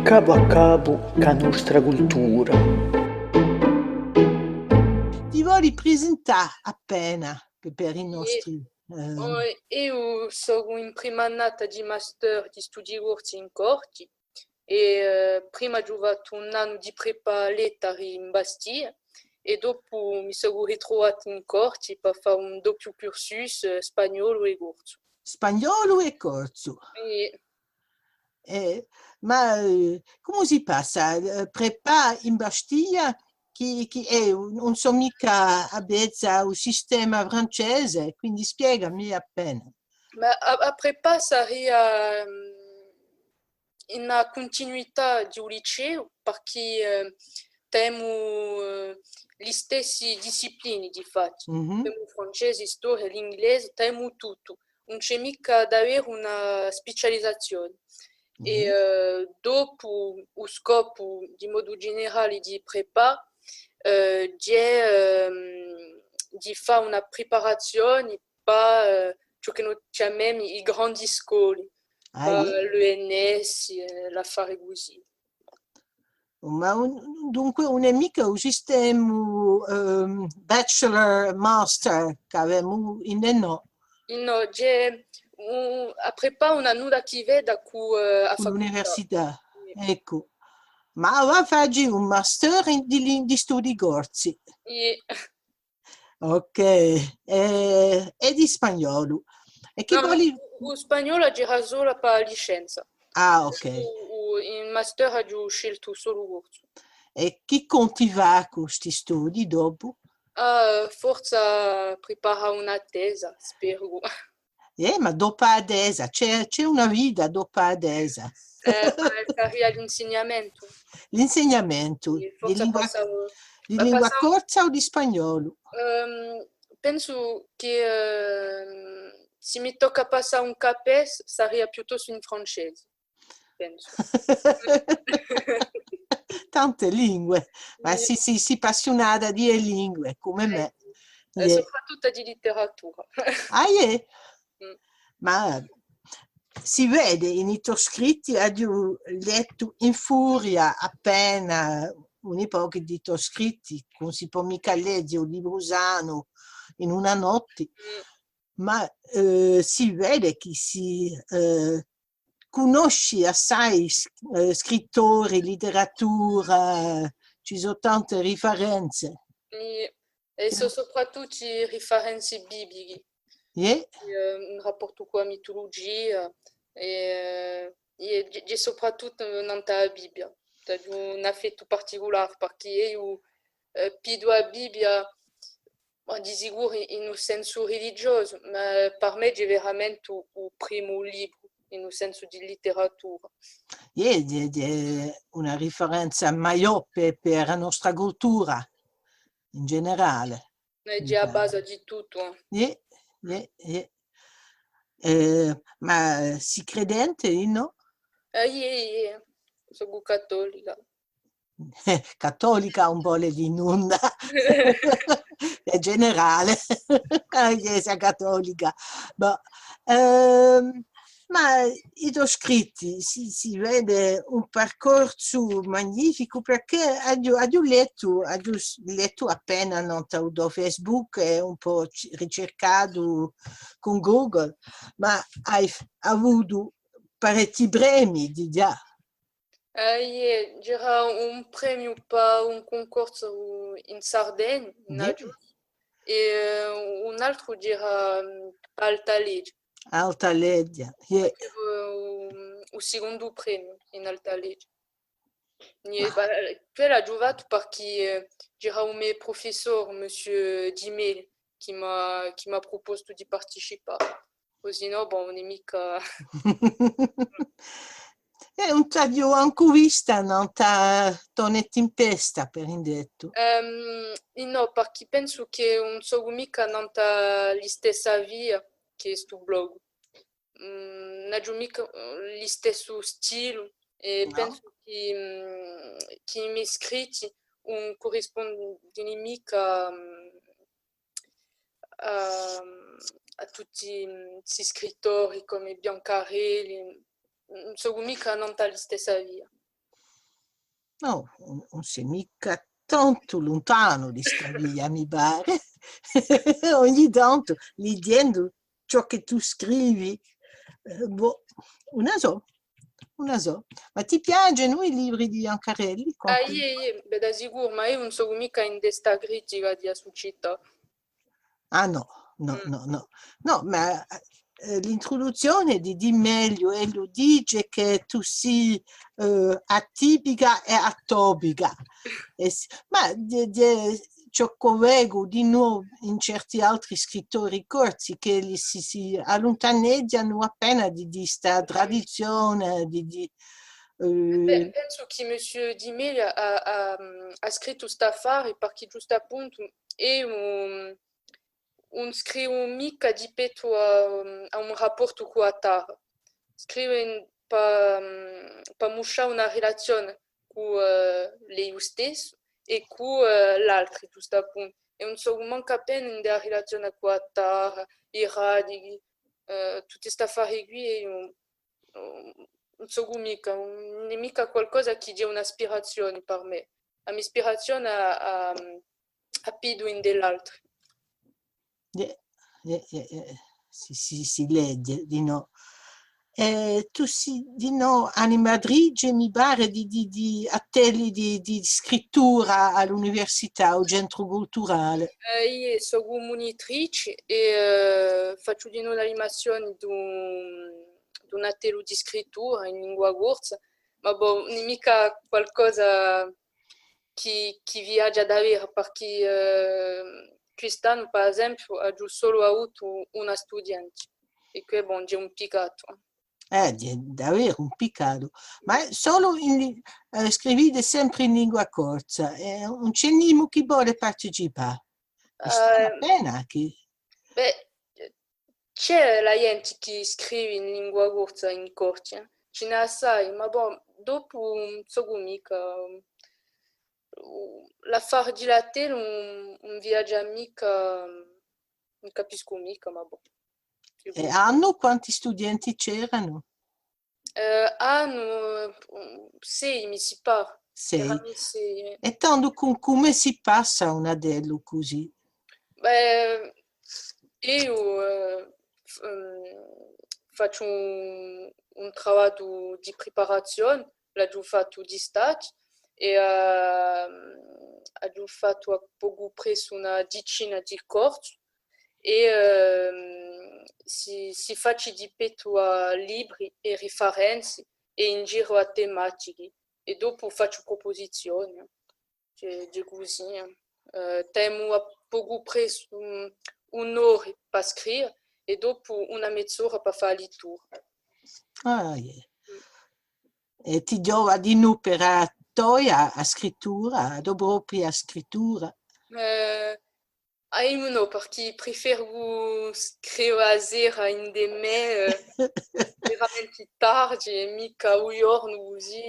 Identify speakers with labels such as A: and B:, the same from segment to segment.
A: capo a capo con la nostra cultura.
B: Ti vuoi presentare appena per i
C: E,
B: nostri...
C: io sono in prima annata di master di studi corsi in Corti e prima ho fatto un anno di prepa lettari in Bastiglia e dopo mi sono ritrovato in Corti per fare un doppio cursus spagnolo e corso.
B: Spagnolo e corso.
C: E,
B: Ma come si passa? Prepa in Bastiglia, che è non so mica abbezza un sistema francese, quindi spiegami appena.
C: ma a prepa sarebbe in una continuità di un liceo perché temo gli stessi discipline di fatto.
B: Mhm.
C: Temo francese, storia, l'inglese, temo tutto. Non c'è mica davvero una specializzazione. E dopo lo scopo di modo generale di prepa è di fare una preparazione per ciò che noi chiamiamo i grandi scoli,
B: Ah,
C: per l'ENS, l'affare così.
B: ma dunque non è mica un sistema bachelor master che avevamo in no,
C: No, a prepa una nuda che veda con a facoltà.
B: l'università. Ecco. Ma va a fare un master di studi corsi.
C: E,
B: Ok, e di spagnolo. E che
C: no, ma
B: vuoi...
C: lo spagnolo gira solo per la licenza.
B: Ah, ok.
C: In master ho scelto solo corso.
B: E chi conti va con questi studi dopo?
C: Forse prepara una tesa, spero.
B: Ma dopo adesa, c'è una vita dopo adesa.
C: Sarebbe l'insegnamento.
B: L'insegnamento
C: E
B: di
C: forse
B: lingua corsa o di spagnolo?
C: penso che se mi tocca passare un CAPES sarebbe piuttosto in francese, penso.
B: Tante lingue, ma si appassionata di lingue come me.
C: Soprattutto di letteratura.
B: Ah,
C: Mm.
B: ma si vede in i tuoi scritti, ho letto in furia appena un pochi di tuoi scritti, non si può mica leggere un libro sano in una notte, ma si vede che si conosci assai scrittori, letteratura, ci sono tante referenze.
C: E soprattutto referenze bibliche.
B: Yeah.
C: Un rapporto con la mitologia e soprattutto nella Bibbia. C'è un affetto particolare perché io pido la Bibbia di sicuro in un senso religioso, ma per me è veramente il primo libro in un senso di letteratura.
B: È una riferenza miope per la nostra cultura in generale.
C: È già la base di tutto.
B: Yeah, yeah, yeah. Ma si credente, no?
C: Sono cattolica.
B: Cattolica un po' le d'inonda, è generale, la Chiesa cattolica. Boh, ma i tuoi scritti si vede un percorso magnifico perché ho letto appena no, da Facebook e un po' ricercato con Google, ma hai avuto parecchi premi di già.
C: C'era un premio per un concorso in Sardegna, in
B: Yeah.
C: Agios, e un altro era per Alta Legge.
B: Alta Legge. Yeah.
C: Il secondo premio in Alta Legge. Poi l'ho giovato perché c'era un mio professore, Monsieur Dimel, che mi ha proposto di partecipare. Così no, bon, non è mica...
B: Un taglio anche vista, non t'ho in pesta, per indetto.
C: No, perché penso che non sono mica nella stessa via che sto blog. Non ho mica lo stesso stile e
B: No?
C: penso che i miei scritti non corrispondono mica a tutti questi scrittori come Biancarelli. Non sono mica nella stessa via.
B: No, non sei mica tanto lontano di sta via, mi pare. Ogni tanto, leggendo ciò che tu scrivi, boh, una so, una so. Ma ti piacciono i libri di Biancarelli?
C: Beh, da sicuro, ma io non sono mica in testa critica di Asucita.
B: Ah no, no, no, no, no, ma l'introduzione di Di Meglio e lo dice che tu sei atipica e atopica. Ma ciò che vedo di nuovo in certi altri scrittori corsi che si allontaneggiano appena di questa tradizione,
C: Beh, penso che Monsieur Di Meglio ha scritto sta affare perché giusto appunto è un scrive mica di petto a un rapporto con la terra. Scrive per mostrare una relazione con lei stesso e con l'altro, giusto appunto. E non so manca appena in della relazione con la terra, i radi, tutte queste affari qui, e non so mica, non è mica qualcosa che dia un'ispirazione per me. La mia ispirazione a più in dell'altro.
B: si legge di no. Tu di no, a Madrid mi pare di atelier di scrittura all'università o centro culturale.
C: Io sono monitrice e faccio di nuovo l'animazione di un atelier di scrittura in lingua corsa, ma boh, non è mica qualcosa che viaggia davvero, perché quest'anno, per esempio, ho solo avuto una studente e qui bon, c'è un piccato.
B: Davvero un piccato. Ma solo scrivete sempre in lingua corsa. Non c'è nessuno che vuole partecipare. È una
C: Eh,
B: pena che...
C: Beh, c'è la gente che scrive in lingua corsa in corte, ce n'è assai, ma boh, dopo non so mica. L'affare di latte non viaggia mica, non capisco mica, ma boh.
B: Hanno quanti studenti c'erano?
C: Hanno 6, mi si pare.
B: Sei.
C: Erano 6.
B: E tanto come si passa un adello così?
C: Beh, io faccio un lavoro di preparazione, l'ho fatto di stage e ho fatto a poco presso una decina di corsi e si faccia di petto a libri e referenze e in giro a tematiche e dopo faccio proposizioni di così. Temo a poco presso un'ora per scrivere e dopo una mezz'ora per fare il tour.
B: Ah, E ti giova di nu per a toia a scrittura, dopo propria scrittura.
C: Io no, perché prefero scrivere a sera in de me veramente tardi e mica un giorno così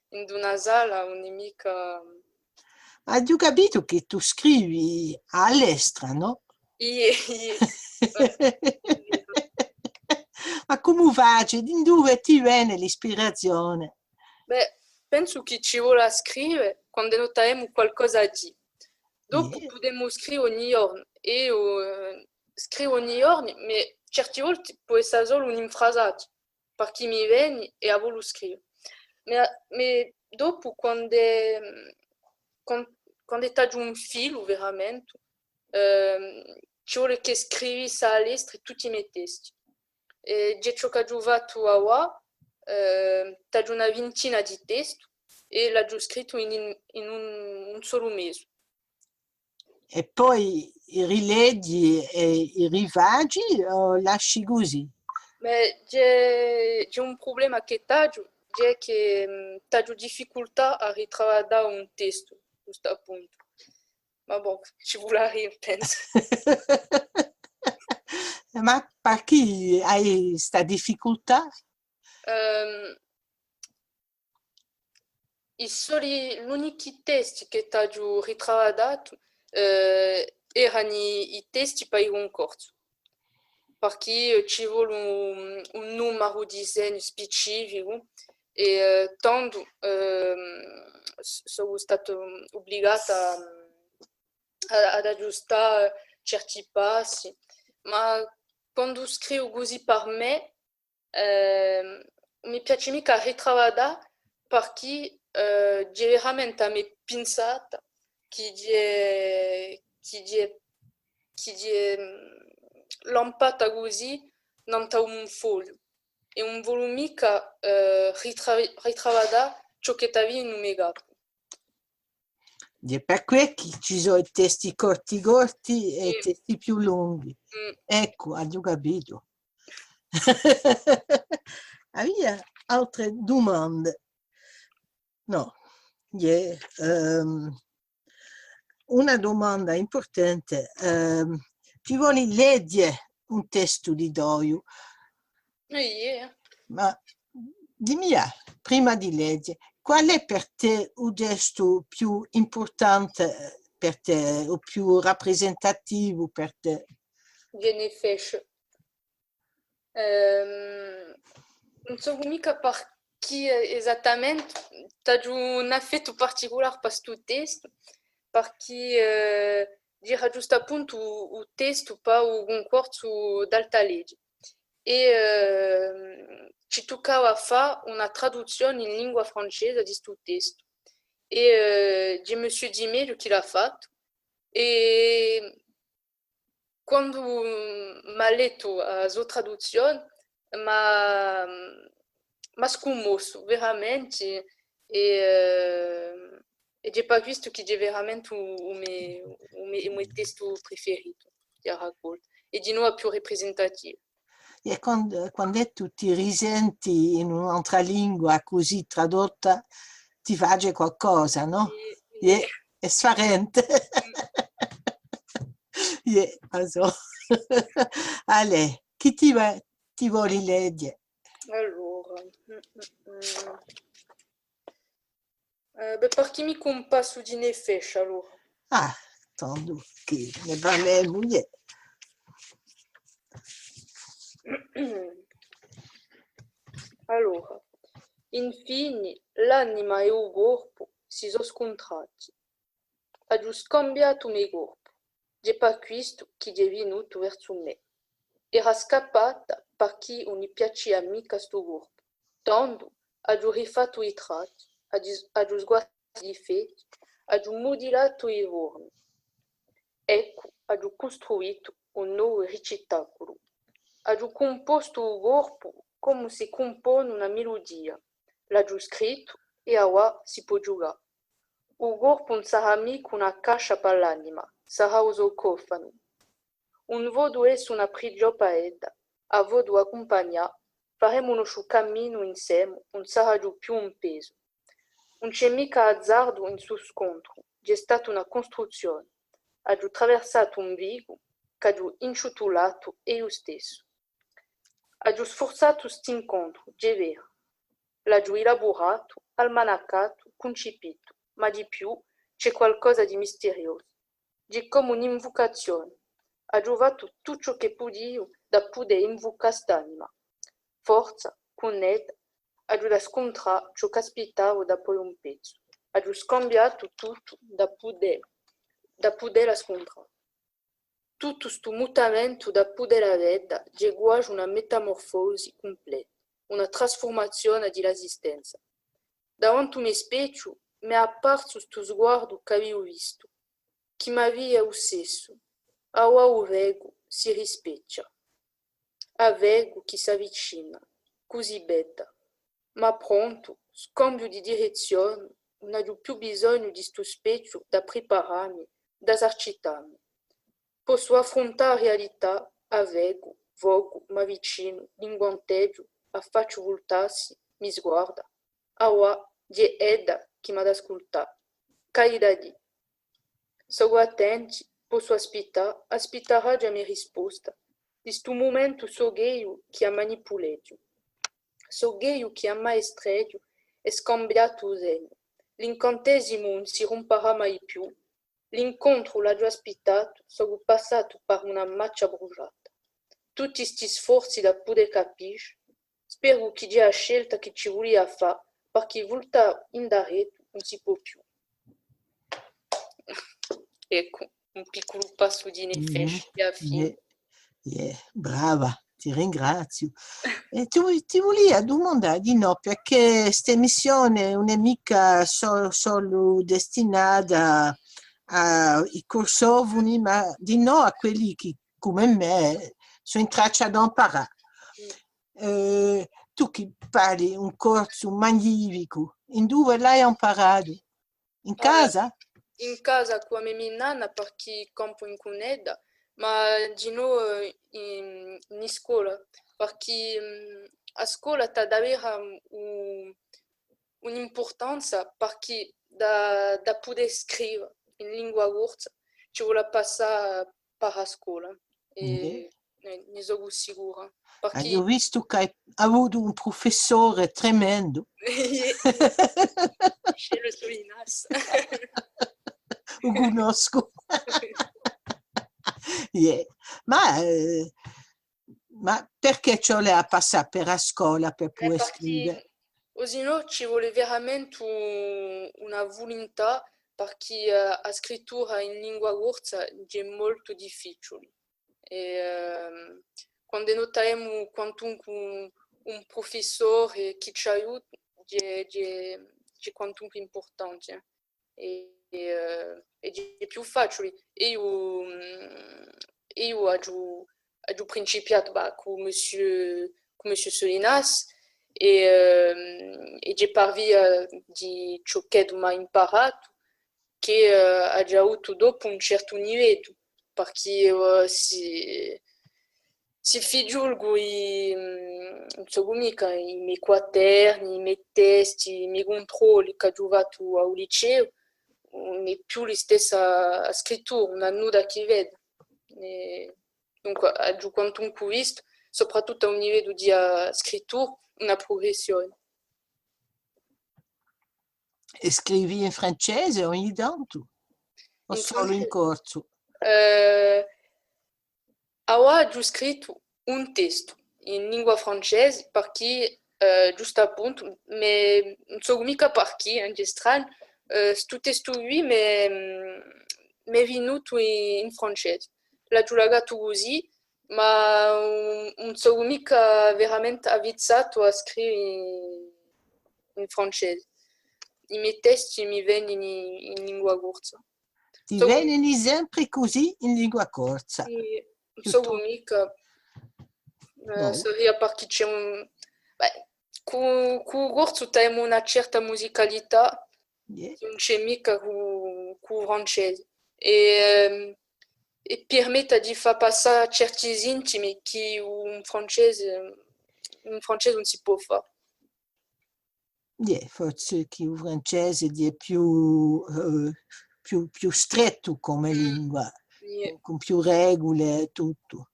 C: in una sala non è mica...
B: Hai già capito che tu scrivi all'estero, no?
C: Io,
B: Ma come faccio? Di dove ti viene l'ispirazione?
C: beh, penso che ci vuole scrivere quando notiamo qualcosa di. Dopo
B: Yeah.
C: potremmo scrivere ogni giorno. Io scrivo ogni giorno, ma certe volte può essere solo un'infrasata, perché mi viene e a volo scrivere. Ma dopo, quando taglio un filo veramente, ci vuole che scrivi all'estero tutti i miei testi. Già ciò che ho fatto a qua, taglio una ventina di testi e l'ho scritto in un solo mese.
B: E poi rileggi e rifagi o lasci così?
C: Mais c'è un problema che taglio, è che taglio difficoltà a ritrovare un testo, giusto appunto. Ma boh, ci vuole arrivare, penso.
B: Ma perché hai questa difficoltà?
C: L'unico testi che taglio ritrovato erano i testi per un corso. Perché ci vuole un numero di disegno specifico e tanto sono stata obbligata ad aggiustare certi passi, ma quando scrivo così per me, mi piace mica ritrovare perché veramente mi pensata che lampata così non c'è un foglio e non voglio mica ritrovare ciò che avevi in un megapo.
B: E per questo ci sono i testi corti e i
C: Sì.
B: testi più lunghi.
C: Mm.
B: Ecco, ho capito. Avete altre domande? No. Una domanda importante. Ti vuoi leggere un testo di Doio?
C: Yeah.
B: Ma dimmi, prima di leggere, qual è per te il gesto più importante per te, o più rappresentativo per te?
C: Viene fece. Non so mica perché esattamente c'è un affetto particolare per questo testo, perché dire giusto appunto il testo per un corso d'alta legge. E ci toccava fare una traduzione in lingua francese di questo testo. E je me suis dit meglio chi l'ha fatto. E quando mi ha letto la sua traduzione, mi ha scommosso veramente e ho pas visto che è veramente il mio testo preferito di raccolta e di nuovo più rappresentativo.
B: E quando tu ti risenti in un'altra lingua così tradotta, ti fage qualcosa, no? È sfarente. Also. Ale, chi ti vuoi leggere?
C: Allora, per chi mi compasso di ne fesce allora?
B: Ah, tanto che ne parliamo.
C: Allora, infine l'anima e il corpo si sono scontrati. Ho scambiato il corpo. È per questo che è venuto verso me. Era scappata perché non gli piaceva mica sto corpo. Tanto ho rifatto i tratti, ho sguardato i difetti, ho modificato i vorni. Ecco, ho costruito un nuovo ricettacolo. Ho composto il corpo come si compone una melodia. L'ho scritto e ora si può giocare. Il corpo non sarà mica una caccia per l'anima, sarà un sarcofago. Un vodo è una prigione a vodo accompagnare, faremo uno cammino insieme, non sarà più un peso. Non c'è mica azzardo in suo scontro, è stata una costruzione. Ho attraversato un vigo che ho inciutulato io stesso. Ho sforzato questo incontro, è vero. L'ho elaborato, almanaccato, concepito, ma di più c'è qualcosa di misterioso. È come un'invocazione. Ho giovato tutto ciò che potevo da poter invocare quest'anima. Forza, connetta, ho scontrato ciò che aspettavo da poi un pezzo. Ho scambiato tutto da poter scontrare. Tutto questo mutamento da poter avere è quasi una metamorfosi completa, una trasformazione dell'esistenza. Davanti a me specchio mi è apparso questo sguardo che avevo visto, che mi aveva ossesso. Ora o vego si rispecchia. A vego che si avvicina, così bella. Ma pronto, scambio di direzione, non ho più bisogno di sto specchio da prepararmi, da esercitarmi. Posso affrontare la realtà a vego, vogo, mi avvicino, linguanteggio, a faccio voltarsi, mi sguarda. Ora, è Edda che mi ha ascoltato. Che da di? Sono attenti, posso aspettare già mia risposta. Di sto momento so io che ha manipolato. So io che ha maestrato e scambiato il segno. L'incantesimo non si romperà mai più. L'incontro l'ho già aspettato, sono passato per una macchia bruciata. Tutti questi sforzi da poter capire, spero che dia la scelta che ci voleva fare, perché volta indietro non si può più. Ecco, un piccolo passo di Nefesh alla fine.
B: Brava, ti ringrazio. E ti volevo domandare di no, perché questa emissione non è mica solo destinata ai corsovuni, ma di no a quelli che, come me, sono in traccia da imparare. Tu che parli un corso magnifico, in dove l'hai imparato? In casa?
C: In casa con la mia nonna perché campo in Cuneda, ma di nuovo in scuola, perché a scuola c'è davvero un'importanza perché da poter scrivere in lingua ursa ci vuole passare per la scuola e ne sono sicura. Perché
B: Ho visto che hai avuto un professore tremendo.
C: c'è lo Solinas.
B: Lo conosco. Ma perché ce l'hai a passare per la scuola per poter scrivere?
C: Così no, ci vuole veramente una volontà perché la scrittura in lingua ursa è molto difficile. E, quando notiamo quantunque un professore che ci aiuta è quantunque importante e è più facile. Io ho principiato con Monsieur Solinas e ho parlato di ciò che ho imparato che ha già avuto dopo un certo livello perché si figiulgo mica i miei quaderni, i miei testi, i miei controlli che ho fatto al liceo non è più la stessa scrittura, non ha nulla a che vedere. Dunque, ho quantunque visto, soprattutto a un livello di scrittura, una progressione.
B: E scrivi in francese ogni tanto? O solo in corso?
C: Ho scritto un testo in lingua francese perché, giusto appunto, non so mica perché, è strano, questo testo qui mi è venuto in francese. L'ho giocato così, ma non so mica veramente avvizzato a scrivere in francese. I miei testi mi vengono in lingua corsa.
B: Ti vengono sempre così in lingua corsa?
C: Non so mica. Seria perché c'è con corso abbiamo una certa musicalità, non c'è mica con francese. E permette di far passare certi intimi che in francese non si può fare.
B: Forse che il francese è più stretto come lingua, con più regole e tutto.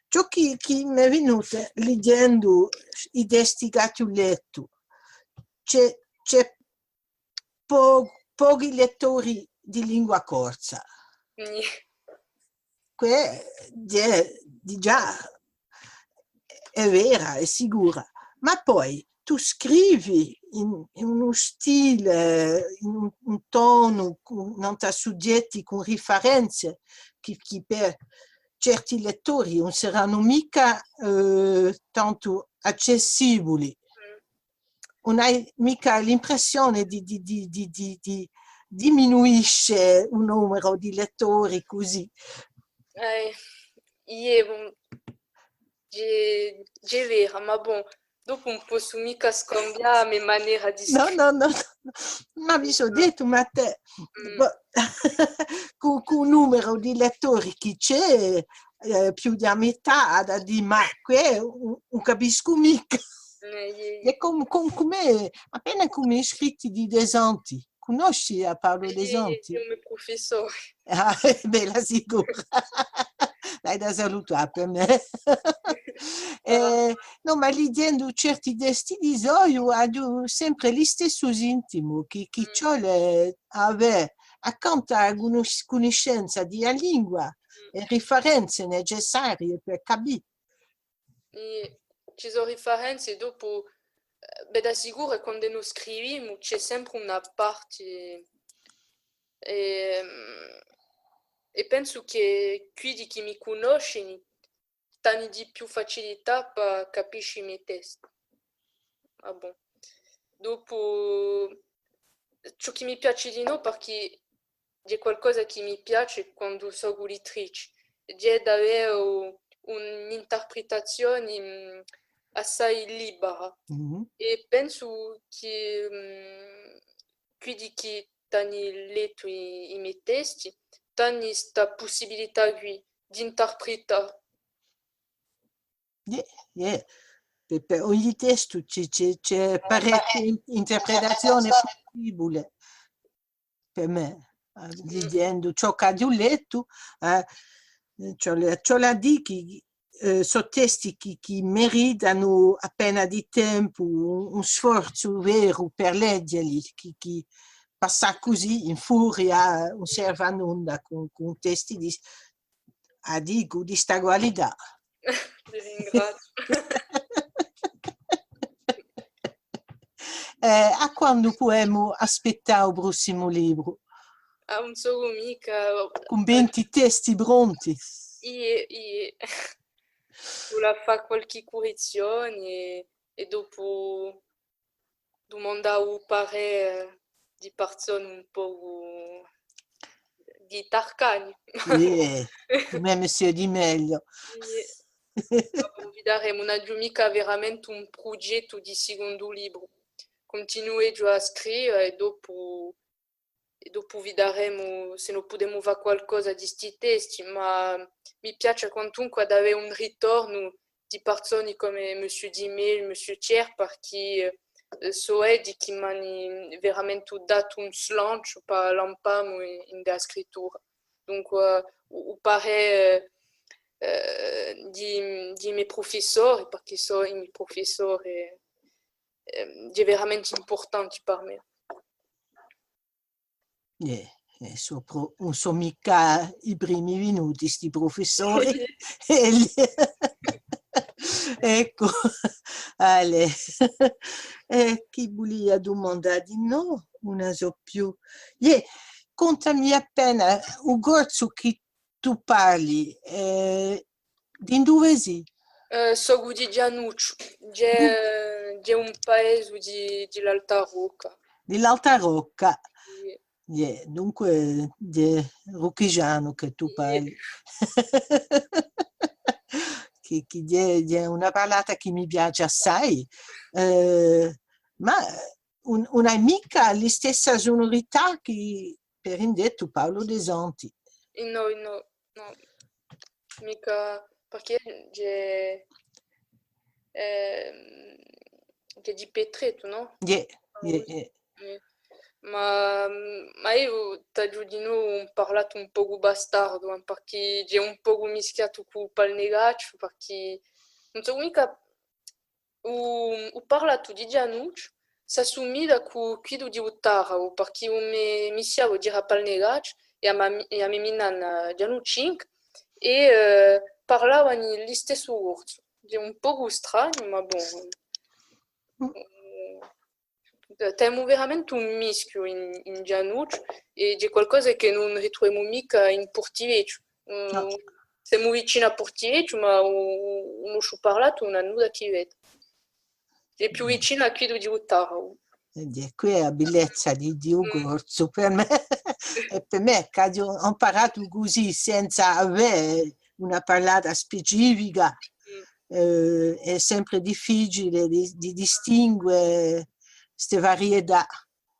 B: Ciò che mi è venuto leggendo i testi che ho letto, c'è pochi lettori di lingua corsa. Già è vera, è sicura, ma poi tu scrivi in uno stile, in un tono, con soggetti, con referenze che per certi lettori non saranno mica tanto accessibili. Non hai mica l'impressione di diminuisce un numero di lettori così.
C: È vero, ma bon, dopo non posso mica scambiare la mia maniera di scrivere.
B: No, ma mi sono detto, ma te, con il numero di lettori che c'è, più di metà da dire, ma qui non capisco mica. È appena come iscritti di Desanti. Conosci a Paolo Desanti?
C: È un mio professore.
B: Bella sicura. L'hai da salutare per me. No, ma leggendo certi testi di Zoio ho sempre gli stessi intimi che vuole avere accanto a una conoscenza della lingua e referenze necessarie per capire.
C: ci sono differenze, dopo, beh, da sicuro quando noi scriviamo c'è sempre una parte, e, e penso che qui di chi mi conosce hanno di più facilità per capire i miei testi. Ah, bon. Dopo, ciò che mi piace di no, perché c'è qualcosa che mi piace quando sono auditrice, c'è davvero un'interpretazione assai libera. E penso che quindi chi hanno letto i miei testi hanno questa possibilità qui di interpretare.
B: Yeah. Per ogni testo c'è parecchia interpretazione possibile per me. Leggendo ciò che ho letto, ciò la di che sono testi che meritano appena di tempo un sforzo vero per leggerli, che passa così in furia non serve a nulla con testi di sta qualità.
C: Ti ringrazio.
B: A quando possiamo aspettare il prossimo libro?
C: Non so mica.
B: Con 20 testi pronti?
C: Io volevo fare qualche correzione e dopo domandare il parere di persone un po' di tarcani.
B: Come Monsieur di meglio.
C: Vedremo, non ho mica veramente un progetto di secondo libro. Continuo già a scrivere e dopo vedremo se non possiamo fare qualcosa di questi testi, ma mi piace quantunque ad avere un ritorno di persone come Monsieur Dimel, Monsieur Thier, perché so di che mi hanno veramente dato un slancio per l'empamo in la scrittura. Dunque, il parere di miei professori, perché sono i miei professori, è veramente importante per me.
B: Non sono mica i primi minuti, sti professori. Ecco, Ale, chi volia domandare di no? Una so più. Contami appena, un corso che tu parli, di dove sei?
C: Sono di Giannuccio, c'è un paese di l'Alta Rocca.
B: Dell'Alta Rocca.
C: Yeah.
B: Dunque è rocchigiano che tu parli. Che è una parlata che mi piace assai, ma una mica la stessa sonorità che per indetto Paolo De Santi.
C: No, mica perché c'è di Petretto, no?
B: Yeah.
C: Ma io t'ho di no parlato un po' bastardo, perché c'è un po' mischiato con il palnegaccio, perché non so mica ho parlato di Giannuccio, si assomiglia con quello di Ottara, perché mi siamo dire a palnegaccio e a mia minna Giannuccio e parlavano gli stessi words. È un po' strano, ma buono. Temo veramente un mischio in Giannuccio e c'è qualcosa che non ritroviamo mica in portiveggio. Siamo vicini a portiveggio, ma non ci ho parlato, non ha nulla che vedere. È più vicino a quello di Ottara.
B: Qui è la bellezza di un corso per me. E per me che ho imparato così senza avere una parlata specifica è sempre difficile di distinguere queste varietà.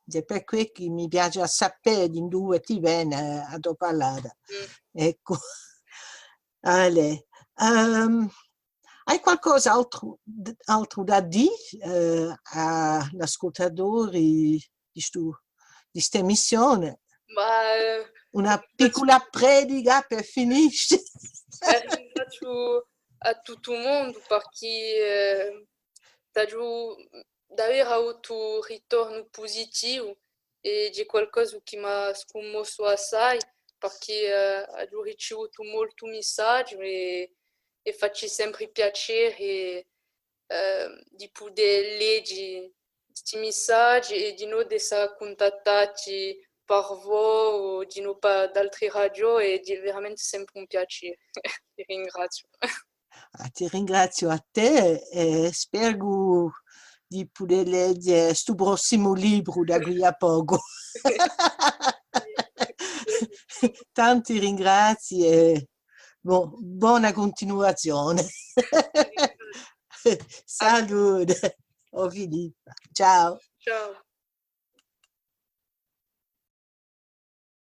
B: È per questo che mi piace sapere di dove ti viene a tua parlata. Ecco. Ale. Hai qualcos'altro da dire agli ascoltatori di questa emissione? Una piccola predica per finire?
C: Ringrazio a tutto il mondo perché ho davvero avuto un ritorno positivo e c'è qualcosa che mi ha scommosso assai perché ho ricevuto molti messaggi e faccio sempre piacere di poter leggere questi messaggi e di non essere contattati per voi o di non per altre radio e di veramente sempre un piacere. Ti ringrazio.
B: Ti ringrazio a te e spero di poter leggere questo prossimo libro da qui a poco. Tanti ringrazi e buona continuazione. Salute, ho finito. Ciao.
C: Ciao.